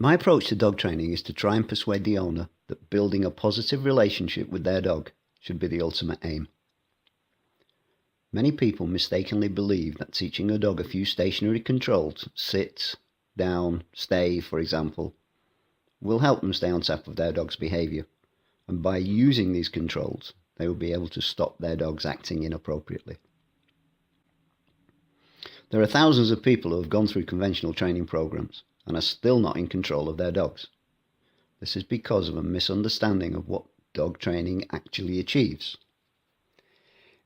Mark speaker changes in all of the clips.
Speaker 1: My approach to dog training is to try and persuade the owner that building a positive relationship with their dog should be the ultimate aim. Many people mistakenly believe that teaching a dog a few stationary controls, sit, down, stay, for example, will help them stay on top of their dog's behaviour, and by using these controls, they will be able to stop their dogs acting inappropriately. There are thousands of people who have gone through conventional training programs and are still not in control of their dogs. This is because of a misunderstanding of what dog training actually achieves.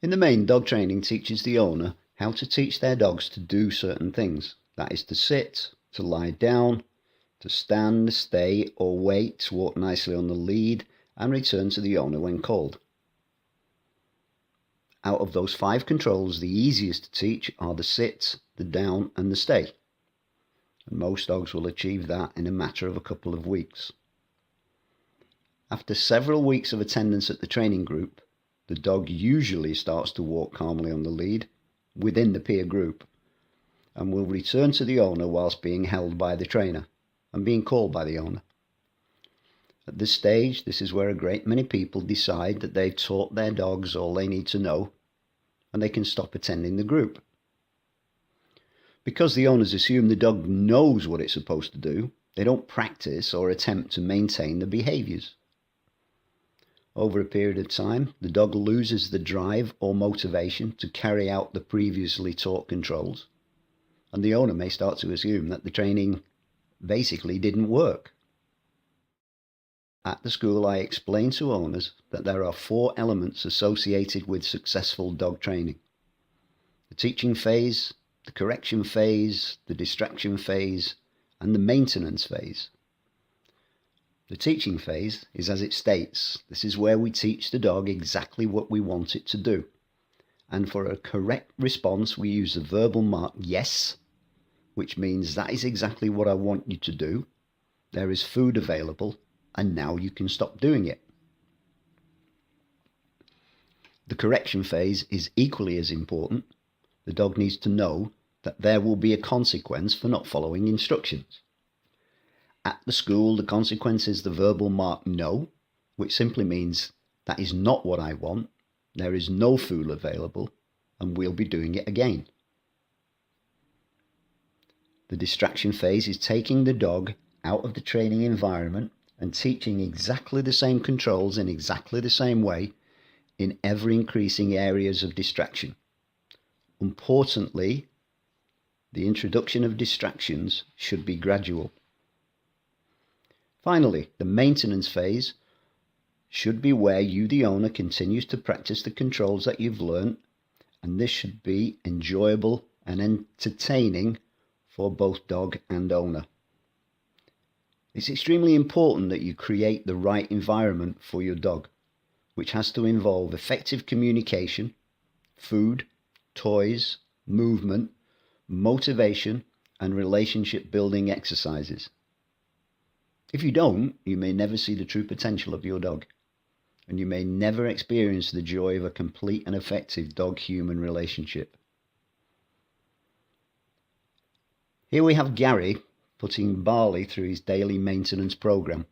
Speaker 1: In the main, dog training teaches the owner how to teach their dogs to do certain things. That is to sit, to lie down, to stand, stay or wait, walk nicely on the lead and return to the owner when called. Out of those 5 controls, the easiest to teach are the sit, the down and the stay. And most dogs will achieve that in a matter of a couple of weeks. After several weeks of attendance at the training group, the dog usually starts to walk calmly on the lead within the peer group and will return to the owner whilst being held by the trainer and being called by the owner. At this stage, this is where a great many people decide that they've taught their dogs all they need to know and they can stop attending the group. Because the owners assume the dog knows what it's supposed to do, they don't practice or attempt to maintain the behaviours. Over a period of time, the dog loses the drive or motivation to carry out the previously taught controls, and the owner may start to assume that the training basically didn't work. At the school, I explain to owners that there are 4 elements associated with successful dog training: the teaching phase, the correction phase, the distraction phase, and the maintenance phase. The teaching phase is as it states. This is where we teach the dog exactly what we want it to do. And for a correct response, we use the verbal mark yes, which means that is exactly what I want you to do. There is food available, and now you can stop doing it. The correction phase is equally as important. The dog needs to know that there will be a consequence for not following instructions. At the school, the consequence is the verbal mark no, which simply means that is not what I want, there is no food available, and we'll be doing it again. The distraction phase is taking the dog out of the training environment and teaching exactly the same controls in exactly the same way in ever increasing areas of distraction. Importantly, the introduction of distractions should be gradual. Finally, the maintenance phase should be where you, the owner, continues to practice the controls that you've learned, and this should be enjoyable and entertaining for both dog and owner. It's extremely important that you create the right environment for your dog, which has to involve effective communication, food, toys, movement, motivation, and relationship building exercises. If you don't, you may never see the true potential of your dog, and you may never experience the joy of a complete and effective dog-human relationship. Here we have Gary putting Barley through his daily maintenance program.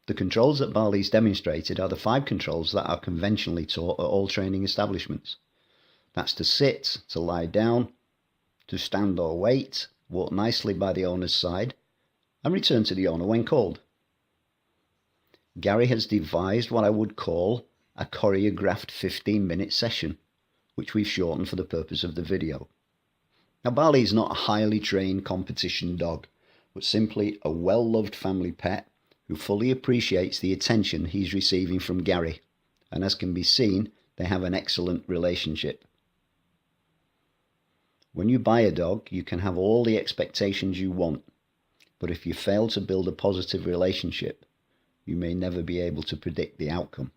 Speaker 1: The controls that Barley's demonstrated are the 5 controls that are conventionally taught at all training establishments. That's to sit, to lie down, to stand or wait, walk nicely by the owner's side, and return to the owner when called. Gary has devised what I would call a choreographed 15-minute session, which we've shortened for the purpose of the video. Now, Barley is not a highly trained competition dog, but simply a well-loved family pet who fully appreciates the attention he's receiving from Gary, and as can be seen, they have an excellent relationship. When you buy a dog, you can have all the expectations you want, but if you fail to build a positive relationship, you may never be able to predict the outcome.